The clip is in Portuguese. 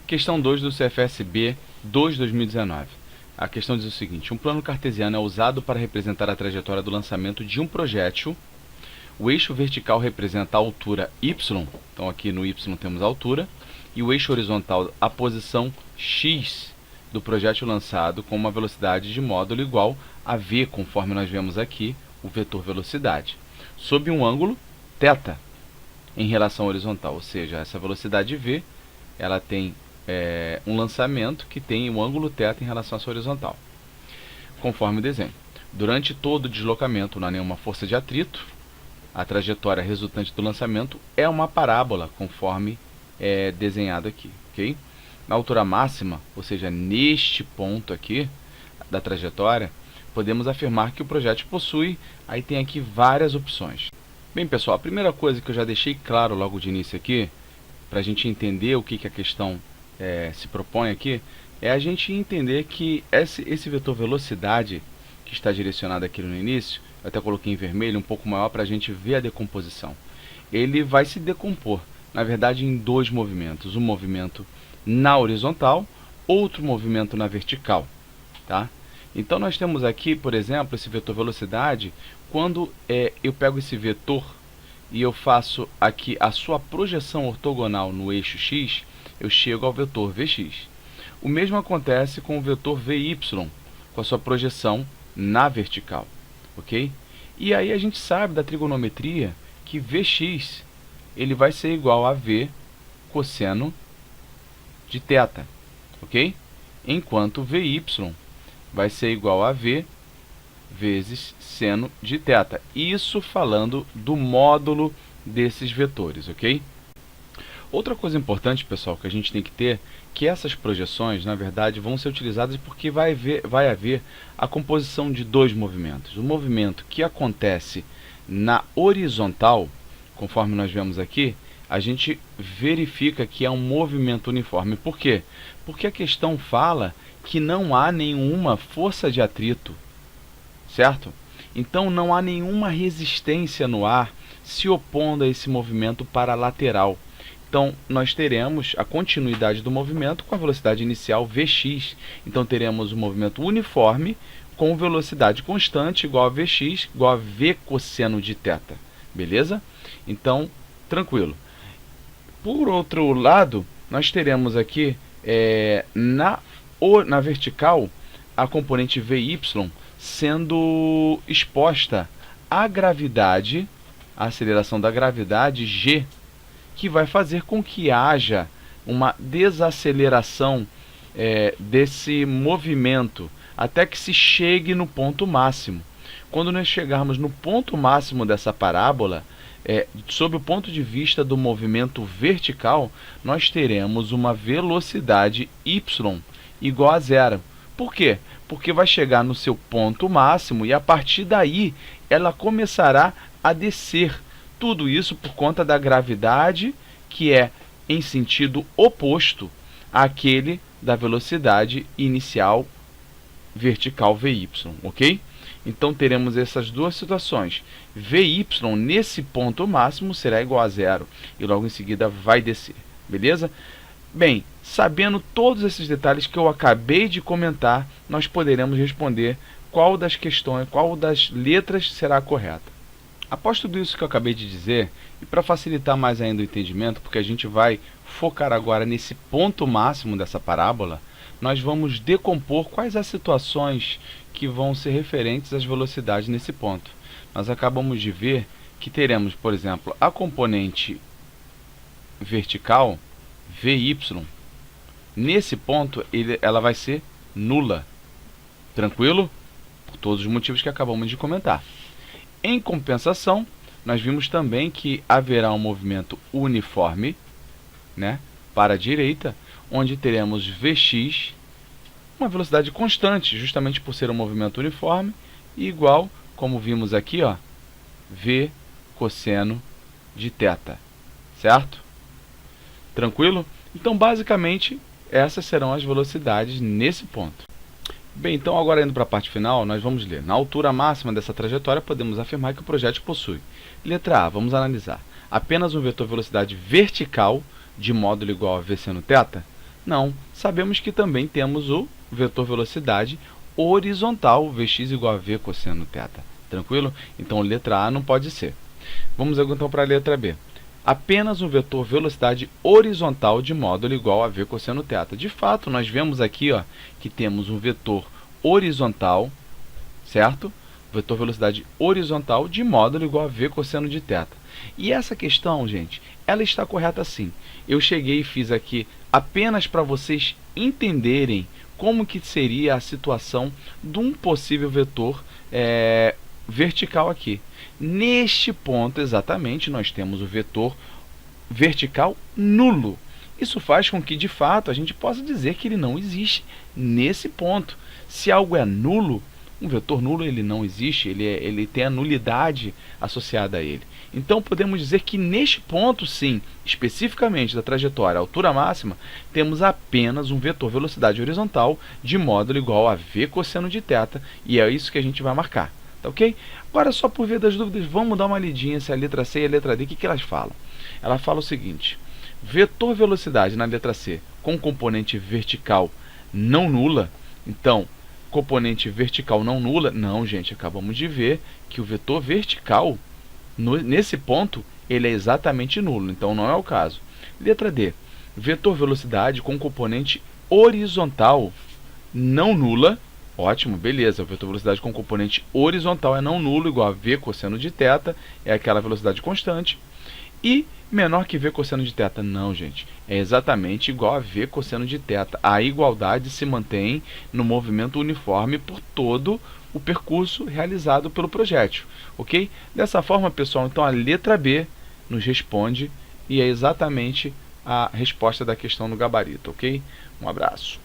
Questão 2 do CFSB 2/2019. A questão diz o seguinte: um plano cartesiano é usado para representar a trajetória do lançamento de um projétil. O eixo vertical representa a altura y, então aqui no y temos a altura, e o eixo horizontal a posição x do projétil lançado com uma velocidade de módulo igual a v, conforme nós vemos aqui, o vetor velocidade, sob um ângulo θ em relação à horizontal, ou seja, essa velocidade v, ela tem um lançamento que tem um ângulo θ em relação à sua horizontal, conforme o desenho. Durante todo o deslocamento não há nenhuma força de atrito. A trajetória resultante do lançamento é uma parábola, conforme desenhado aqui, ok? Na altura máxima, ou seja, neste ponto aqui da trajetória, podemos afirmar que o projétil possui, aí tem aqui várias opções. Bem, pessoal, a primeira coisa que eu já deixei claro logo de início aqui, para a gente entender o que a questão se propõe aqui, é a gente entender que esse vetor velocidade que está direcionado aqui no início, eu até coloquei em vermelho, um pouco maior para a gente ver a decomposição. Ele vai se decompor, na verdade, em dois movimentos. Um movimento na horizontal, outro movimento na vertical. Tá? Então, nós temos aqui, por exemplo, esse vetor velocidade. Quando eu pego esse vetor e eu faço aqui a sua projeção ortogonal no eixo x, eu chego ao vetor Vx. O mesmo acontece com o vetor Vy, com a sua projeção na vertical. Ok? E aí a gente sabe da trigonometria que Vx ele vai ser igual a V cosseno de θ. Ok? Enquanto Vy vai ser igual a V vezes seno de θ. Isso falando do módulo desses vetores, ok? Outra coisa importante, pessoal, que a gente tem que ter, que essas projeções, na verdade, vão ser utilizadas porque vai haver a composição de dois movimentos. O movimento que acontece na horizontal, conforme nós vemos aqui, a gente verifica que é um movimento uniforme. Por quê? Porque a questão fala que não há nenhuma força de atrito, certo? Então não há nenhuma resistência no ar se opondo a esse movimento paralateral. Então, nós teremos a continuidade do movimento com a velocidade inicial Vx. Então, teremos um movimento uniforme com velocidade constante igual a Vx, igual a V cosseno de θ. Beleza? Então, tranquilo. Por outro lado, nós teremos aqui, na vertical, a componente Vy sendo exposta à gravidade, a aceleração da gravidade G, que vai fazer com que haja uma desaceleração desse movimento até que se chegue no ponto máximo. Quando nós chegarmos no ponto máximo dessa parábola, sob o ponto de vista do movimento vertical, nós teremos uma velocidade y igual a zero. Por quê? Porque vai chegar no seu ponto máximo e a partir daí ela começará a descer. Tudo isso por conta da gravidade, que é em sentido oposto àquele da velocidade inicial vertical Vy, ok? Então, teremos essas duas situações. Vy, nesse ponto máximo, será igual a zero e logo em seguida vai descer, beleza? Bem, sabendo todos esses detalhes que eu acabei de comentar, nós poderemos responder qual das letras será a correta. Após tudo isso que eu acabei de dizer, e para facilitar mais ainda o entendimento, porque a gente vai focar agora nesse ponto máximo dessa parábola, nós vamos decompor quais as situações que vão ser referentes às velocidades nesse ponto. Nós acabamos de ver que teremos, por exemplo, a componente vertical, Vy, nesse ponto ela vai ser nula. Tranquilo? Por todos os motivos que acabamos de comentar. Em compensação, nós vimos também que haverá um movimento uniforme, para a direita, onde teremos Vx, uma velocidade constante, justamente por ser um movimento uniforme, e igual, como vimos aqui, V cosseno de θ, certo? Tranquilo? Então, basicamente, essas serão as velocidades nesse ponto. Bem, então agora indo para a parte final, nós vamos ler. Na altura máxima dessa trajetória, podemos afirmar que o projétil possui. Letra A, vamos analisar. Apenas um vetor velocidade vertical de módulo igual a V seno θ? Não. Sabemos que também temos o vetor velocidade horizontal, Vx igual a v cosseno θ. Tranquilo? Então, letra A não pode ser. Vamos então para a letra B. Apenas um vetor velocidade horizontal de módulo igual a v cosseno θ. De fato, nós vemos aqui, ó, que temos um vetor horizontal, certo? Vetor velocidade horizontal de módulo igual a v cosseno de θ. E essa questão, gente, ela está correta sim. Eu cheguei e fiz aqui apenas para vocês entenderem como que seria a situação de um possível vetor vertical aqui. Neste ponto, exatamente, nós temos o vetor vertical nulo. Isso faz com que, de fato, a gente possa dizer que ele não existe nesse ponto. Se algo é nulo, um vetor nulo ele não existe, ele tem a nulidade associada a ele. Então, podemos dizer que neste ponto, sim, especificamente da trajetória altura máxima, temos apenas um vetor velocidade horizontal de módulo igual a v cosseno de θ, e é isso que a gente vai marcar. Tá ok? Agora, só por via das dúvidas, vamos dar uma lidinha se a letra C e a letra D, o que elas falam? Ela fala o seguinte: vetor velocidade na letra C com componente vertical não nula. Então, componente vertical não nula, não, gente, acabamos de ver que o vetor vertical, nesse ponto, ele é exatamente nulo, então não é o caso. Letra D, vetor velocidade com componente horizontal não nula. Ótimo, beleza, o vetor velocidade com componente horizontal é não nulo, igual a v cosseno de θ, é aquela velocidade constante. E menor que v cosseno de θ, não, gente, é exatamente igual a v cosseno de θ. A igualdade se mantém no movimento uniforme por todo o percurso realizado pelo projétil, ok? Dessa forma, pessoal, então a letra B nos responde e é exatamente a resposta da questão no gabarito, ok? Um abraço.